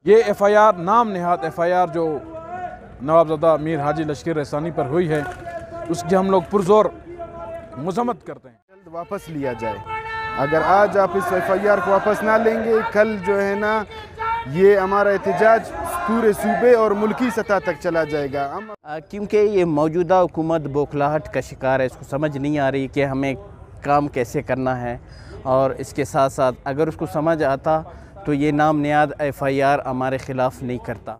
ये FIR नाम नहाद FIR जो नवाबज़ादा मीर हाजी लश्कर रैसानी पर हुई है, उसकी हम लोग पुरज़ोर मज़म्मत करते हैं। जल्द वापस लिया जाए। अगर आज आप इस FIR को वापस ना लेंगे, कल जो है ना ये हमारा एहतजाज पूरे सूबे और मुल्की सतह तक चला जाएगा। क्योंकि ये मौजूदा हुकूमत बौखलाहट का शिकार है, इसको समझ नहीं आ रही कि हमें काम कैसे करना है, और इसके साथ साथ अगर उसको समझ आता तो ये नाम नियाद FIR हमारे ख़िलाफ़ नहीं करता।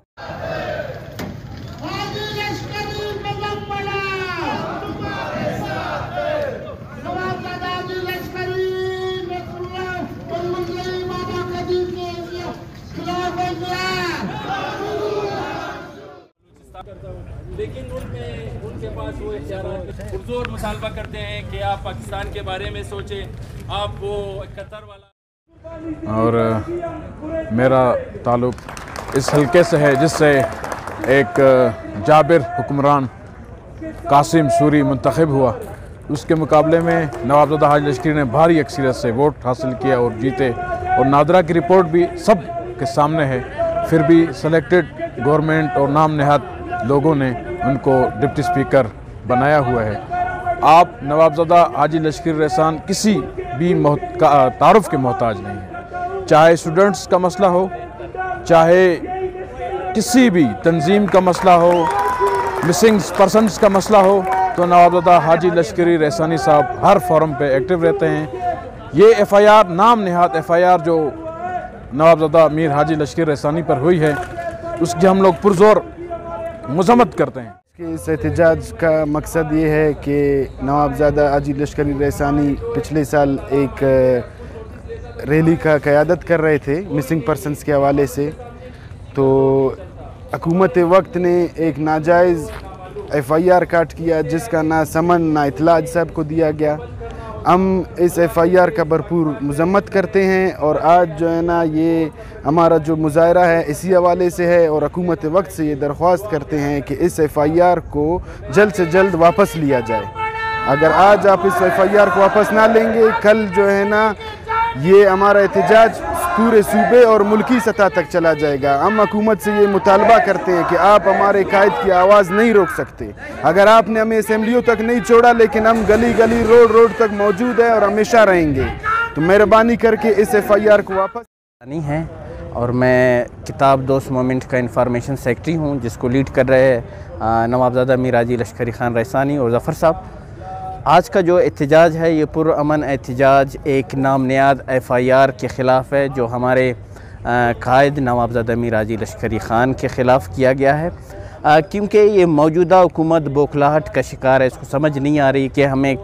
लेकिन उनके पास वो पुरज़ोर मुतालबा करते हैं कि आप पाकिस्तान के बारे में सोचें, आप वो कतर वाला। और मेरा ताल्लुक़ इस हल्के से है जिससे एक जाबिर हुक्मरान कासिम सूरी मुंतखब हुआ। उसके मुकाबले में नवाबज़ादा हाजी लश्करी ने भारी अक्सरियत से वोट हासिल किया और जीते, और नादरा की रिपोर्ट भी सब के सामने है। फिर भी सेलेक्टेड गवर्नमेंट और नाम नहाद लोगों ने उनको डिप्टी स्पीकर बनाया हुआ है। आप नवाबज़ादा हाजी लश्करी रैसान किसी भी तारुफ के मोहताज नहीं है। चाहे स्टूडेंट्स का मसला हो, चाहे किसी भी तंजीम का मसला हो, मिसिंग पर्सनस का मसला हो, तो नवाबज़ादा हाजी लश्करी रैसानी साहब हर फोरम पे एक्टिव रहते हैं। ये FIR नाम नहाद FIR जो नवाबज़ादा मीर हाजी लश्करी रैसानी पर हुई है, उसकी हम लोग पुरज़ोर मज़म्मत करते हैं। इस एहतजाज का मकसद ये है कि नवाबज़ादा हाजी लश्करी रैसानी पिछले साल एक रैली का क़यादत कर रहे थे मिसिंग पर्सनस के हवाले से, तो हुकूमत वक्त ने एक नाजायज़ FIR काट किया जिसका ना समन ना इतला साहब को दिया गया। हम इस FIR का भरपूर मज़म्मत करते हैं, और आज जो है ना ये हमारा जो मुज़ाहरा है इसी हवाले से है, और हुकूमत वक्त से ये दरख्वास्त करते हैं कि इस FIR को जल्द से जल्द वापस लिया जाए। अगर आज आप इस FIR को वापस ना लेंगे, कल जो है ना ये हमारा एहतजाज पूरे सूबे और मुल्की सतह तक चला जाएगा। हम हुकूमत से ये मुतालबा करते हैं कि आप हमारे कायद की आवाज़ नहीं रोक सकते। अगर आपने हमें असेंबलियों तक नहीं छोड़ा, लेकिन हम गली गली रोड रोड तक मौजूद हैं और हमेशा रहेंगे, तो मेहरबानी करके इस FIR को वापस नहीं है। और मैं किताब दोस्त मोमेंट का इंफॉर्मेशन सेक्रेटरी हूँ, जिसको लीड कर रहे हैं नवाबज़ादा मीर हाजी लश्करी ख़ान रैसानी और ज़फ़र साहब। आज का जो एहतजाज है ये पुरअमन एहतजाज एक नाम नियाद FIR के ख़िलाफ़ है, जो हमारे कायद नवाबज़ादा मीर हाजी लश्करी ख़ान के ख़िलाफ़ किया गया है। क्योंकि ये मौजूदा हुकूमत बौखलाहट का शिकार है, इसको समझ नहीं आ रही कि हमें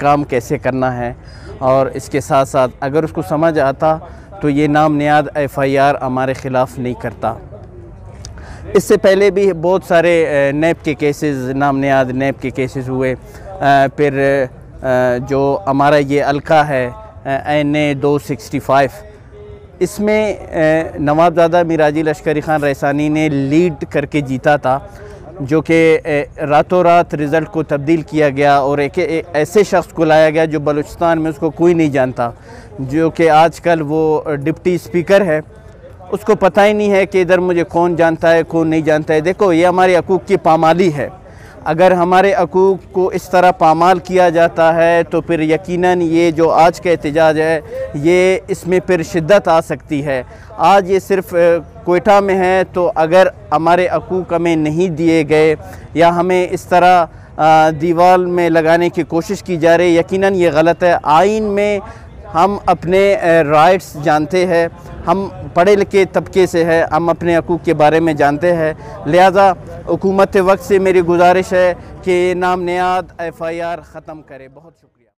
काम कैसे करना है, और इसके साथ साथ अगर उसको समझ आता तो ये नाम नियाद FIR हमारे ख़िलाफ़ नहीं करता। इससे पहले भी बहुत सारे नैब के केसेस, नाम नियाद नैब के केसेस हुए। फिर जो हमारा ये हल्का है NA 265, इसमें नवाबज़ादा मीर हाजी लश्करी ख़ान रैसानी ने लीड करके जीता था, जो कि रातों रात रिज़ल्ट को तब्दील किया गया, और एक ऐसे शख्स को लाया गया जो बलूचिस्तान में उसको कोई नहीं जानता, जो कि आजकल वो डिप्टी स्पीकर है। उसको पता ही नहीं है कि इधर मुझे कौन जानता है कौन नहीं जानता है। देखो, ये हमारे हकूक़ की पामाली है। अगर हमारे हकूक़ को इस तरह पामाल किया जाता है तो फिर यकीनन ये जो आज का एहतजाज है ये इसमें फिर शिद्दत आ सकती है। आज ये सिर्फ़ कोयटा में है, तो अगर हमारे हकूक़ हमें नहीं दिए गए या हमें इस तरह दीवार में लगाने की कोशिश की जा रही है, यकीनन ये गलत है। आइन में हम अपने राइट्स जानते हैं, हम पढ़े लिखे तबके से है, हम अपने हकूक़ के बारे में जानते हैं। लिहाजा हुकूमत वक्त से मेरी गुजारिश है कि नाम नियाद FIR ख़त्म करे। बहुत शुक्रिया।